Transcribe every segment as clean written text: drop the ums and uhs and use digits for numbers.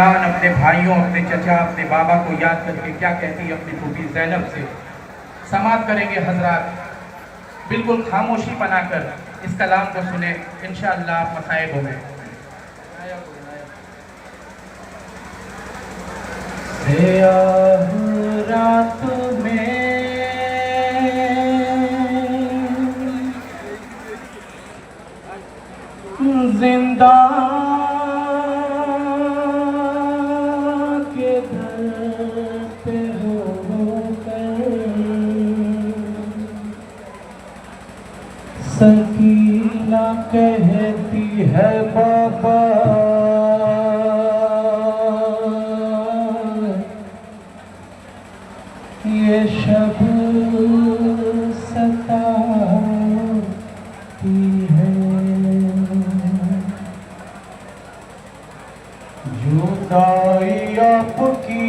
ख़ानदान, अपने भाइयों, अपने चचा, अपने बाबा को याद करके क्या कहती है अपनी फूफी ज़ैनब से। समाअत करेंगे हजरात, बिल्कुल खामोशी बनाकर इस कलाम को सुने, इंशाअल्लाह आप मसाइब होंगे। रात में जिंदा के दर पे सकीना कहती है बाबा ये शब सताती है, जुदाई आपकी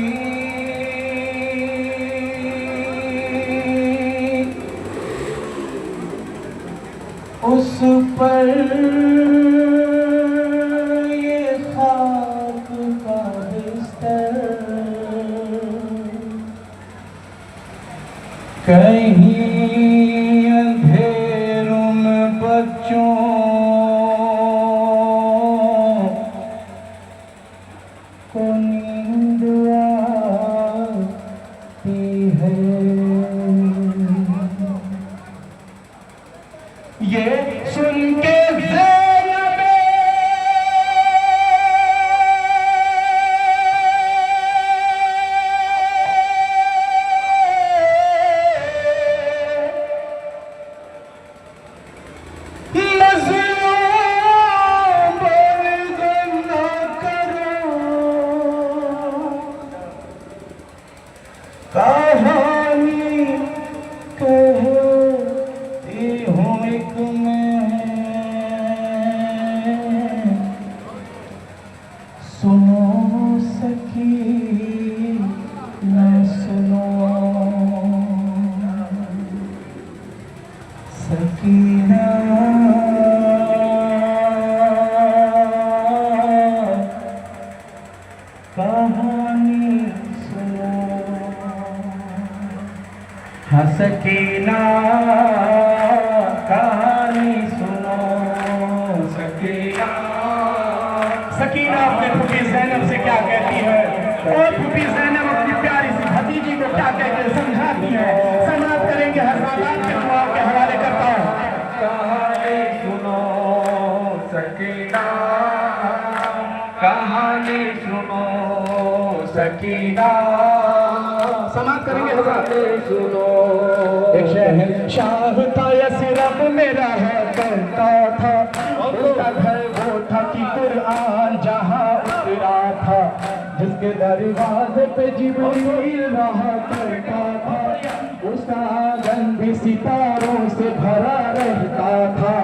उस पर ये खाक का बिस्तर, कहीं अंधेरों में बच्चों को नींद आती है। ये सुन के कहानी कहती हूँ एक मैं, सुनो सखी न सुनो सकीना, कहानी सुनो। हाँ सकीना कहानी सुनो, सकीना। सकीना अपने फूफी ज़ैनब से क्या कहती है और फूफी ज़ैनब अपनी प्यारी सी भतीजी को क्या कहकर समझाती है, समाअत करेंगे हज़रात के दुआ के हवाले करता हूँ। कहानी सुनो सकीना, कहानी सुनो सकीना, समाअत करेंगे हज़रात। सुनो एक शहंशाह था यसरब मेरा है करता था, उसका घर वो था कि कुरान जहाँ उतरा था, जिसके दरवाजे पे जिब्रील रहा करता था, उसका आंगन भी सितारों से भरा रहता था,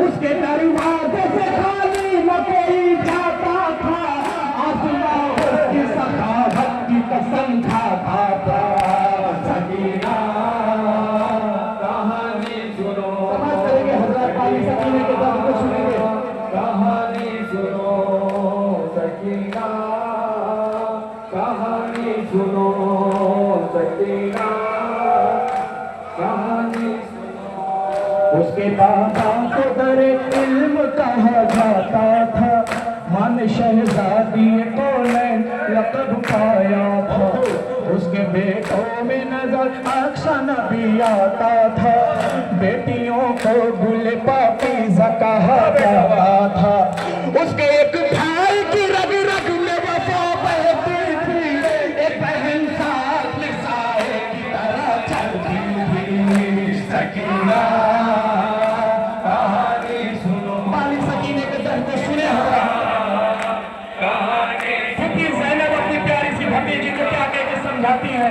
उसके दरवाजे से खाली न कोई जाता था, आसमां उसकी सखावत की कसम खाता था। सकीना कहानी सुनो, समाअत करेंगे हज़रात, पानी सकीने के दर्द को सुनेंगे। कहानी सुनो सकीना, कहानी सुनो सकीना, कहानी सुनो। उसके दादा को दरे इल्म कहा जाता था, मन शहजादी को लक़ब पाया था, उसके बेटों में नजर अक्सा नबी आता था, बेटियों को गुल पाकीज़ा कहा जाता था, उसके एक भाई की रग रग में वफा बहती थी, एक बहन साथ में साए की तरह चलती थी। सकीना कहानी सुनो, मालिक सकीने के दर्द को सुने होगा। फूफी ज़ैनब अपनी प्यारी सी भतीजी को क्या कहकर समझाती है,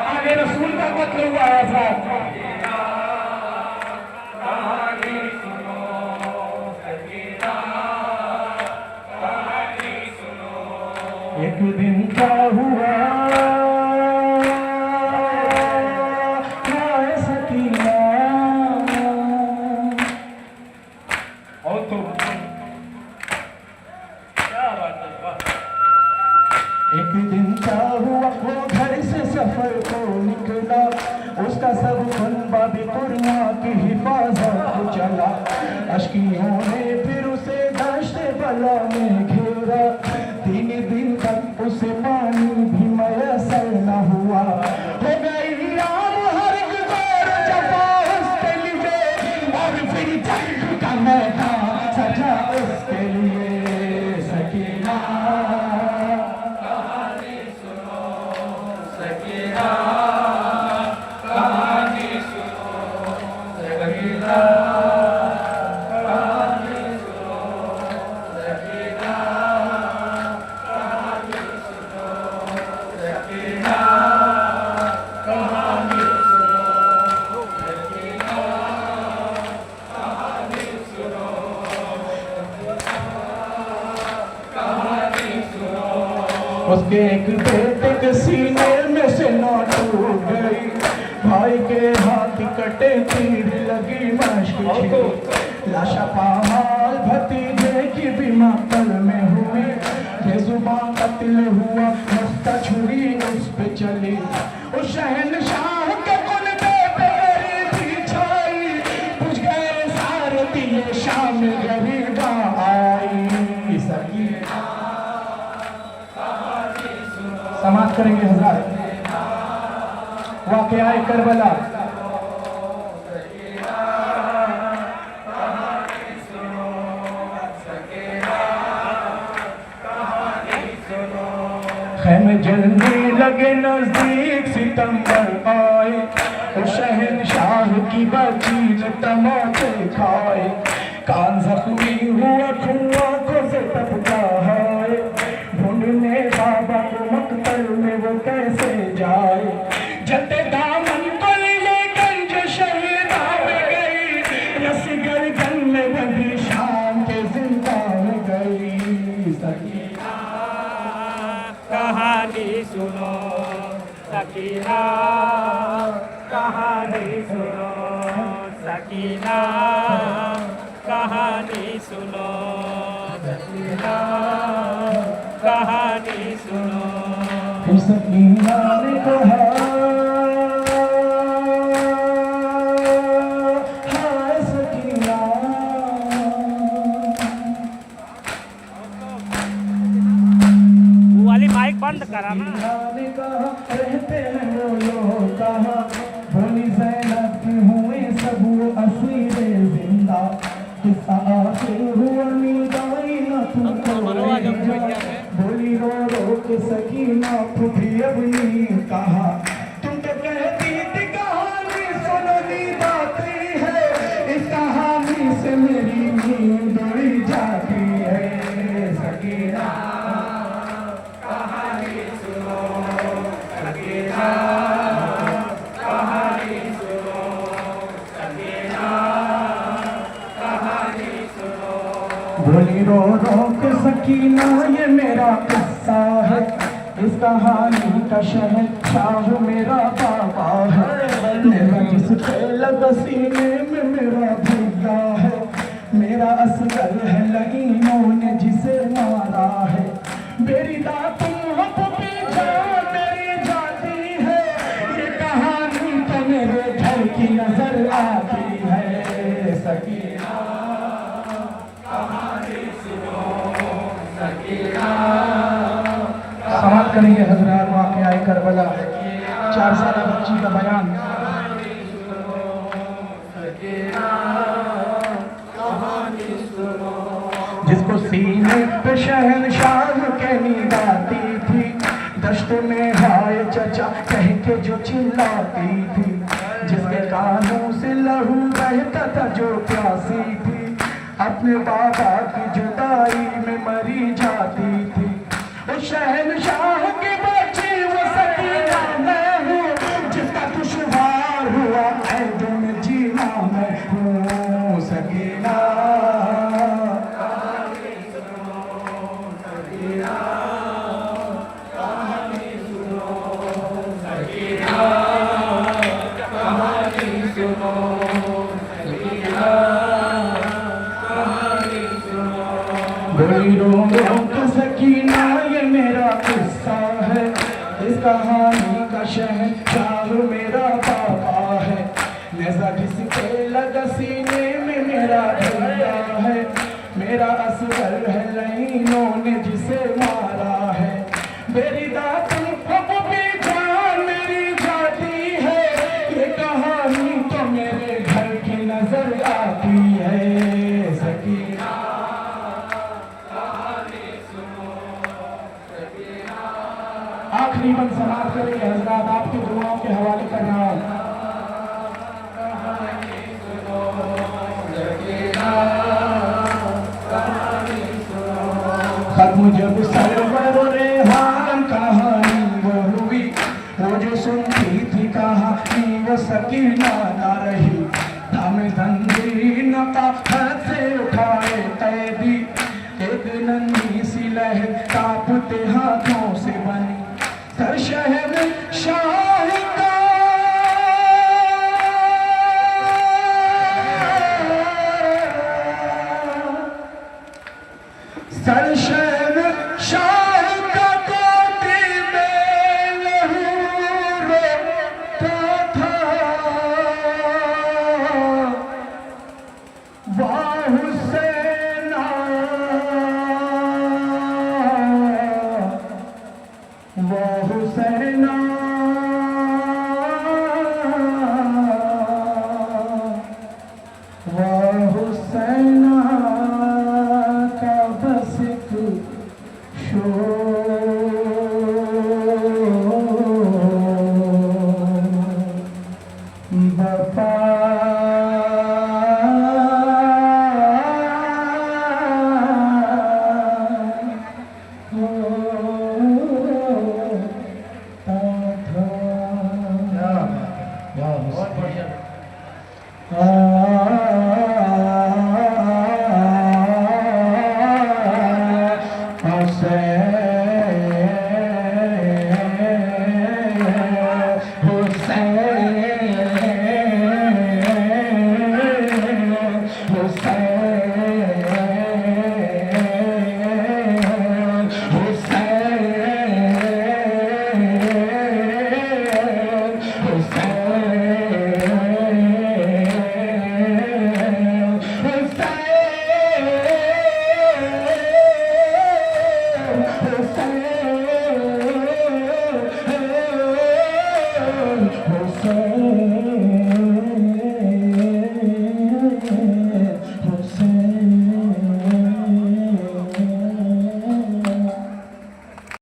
आगे रसूल का कत्ल हुआ है साहब। कहानी सुनो सकीना, कहानी सुनो। एक दिन क्या हुआ सकीना, और तो क्या बात है, एक दिन क्या हुआ, वो घर से सफर को निकला, उसका सब कुनबा भी कुर्मा की हिफाजत को चला। अशकियों ने फिर उसे दश्त बला में घेरा, 3 दिन तक उसे पानी भी मैसर न हुआ। हो गई आम हर गुज़ार जफा उसके लिए, और फिर जंग का मैदान सजा उसके लिए। सकीना कहानी सुनो, सकीना कहानी सुनो, सकीना कहानी सुनो, सकीना कहानी सुनो, सकीना कहानी सुनो, सकीना कहानी सुनो, कहानी सुनो। उसके एक बेटे के सीने में से ना टूट गई, भाई के हाथ कटे तीर लगी मश्क छिड़ी, लाशा पामाल भतीजे की भी मक्तल में हुई, बेजुबान कत्ल हुआ, मस्ता छुरी उस पे चली। उस शहनशाह के कुनबे पे गरीबी छाई, बुझ गए सारे दिए शाम गरीबा आई। सकीना समाप्त करेंगे हजरात। वाक़या करबला। खैमे जलने लगे नजदीक सितंबर आए, उस शहनशाह की बच्ची ने तमाचे खाए, कान जख्मी हुआ खुआ को से टपका है, ढूंढने बाबा को मकतल में वो कैसे जाए। जते दामन को लिए गंज शहीदा में गई, रसगर गन में बंधी शाम के जिंदा में गई। सकीना कहानी सुनो, सकीना कहानी सुनो, सकीना कहानी सुनो, सकीना कहानी सुनो। सकीना ने कहा हाय सकीना, वो वाली माइक बंद करा ना। ने कहा रहते हैं वो लोग कहा, भोली ज़ैनब की हुए सब वो असीरे जिंदा, किस्सा आखिर हुआ नीदाई न तुमको बोली रो रो के सकीना फूटी अब नींद कहा, तुम तो कहती थी कहानी सुनो नींद आती है, इस कहानी से मेरी नींद उड़ जाती है। सकीना कहानी सुनो, सकीना कहानी सुनो, सकीना कहानी सुनो। बोली रो रो के सकीना ये मेरा किस्सा है, इस कहानी का शहंशाह मेरा बाबा है, मेरा जिसके लगा सीने में मेरा भैया है, मेरा असगर है लगीनों ने जिसे मारा है, मेरी दातुम हब पीछा मेरी जाती है, ये कहानी तो मेरे घर की नजर आती है। सकीना कहानी सुनो, सकीना। समाप्त करेंगे हजरात वाक़या करबला। 4 साल बच्ची का बयान। जिसको सीने पे शहनशाह के नींद आती थी, दश्त में हाय चचा कह के जो चिल्लाती थी, जिसके कानों से लहू बहता था जो प्यासी थी, अपने बाबा की जुदाई में मरी जाती थी। उस शहनशाह की बच्ची वो सकीना मैं हूँ, जिसका दुश्वार हुआ है दिन जीना मैं हूँ। सकीना कहानी सुनो, सकीना कहानी सुनो, सकीना कहानी सुनो, सकीना कहानी सुनो। बोली रो रो के सकीना ये मेरा किस्सा कहानी का शहंशाह मेरा पापा है, नेज़ा घिसके लगा सीने में मेरा झंडा है, मेरा असगर है लाइनों ने जिसे मारा है, मेरी दातुल हक भी जान मेरी जाती है, ये कहानी तो मेरे घर की नजर आती है। सकीना आखिरी मन समाप्त करेंगे हजरात, आपकी दुआओं के हवाले कर रहा हूं। खत्म जब सरवर रेहान कहानी वो हुई, वो जो सुनती थी कहानी वो सकीना ना रही, थामे धंधी नका हाथ से उठाए कैदी, एक नन्ही सी लहर कांपते हाथों से बनी, सर शहर शाह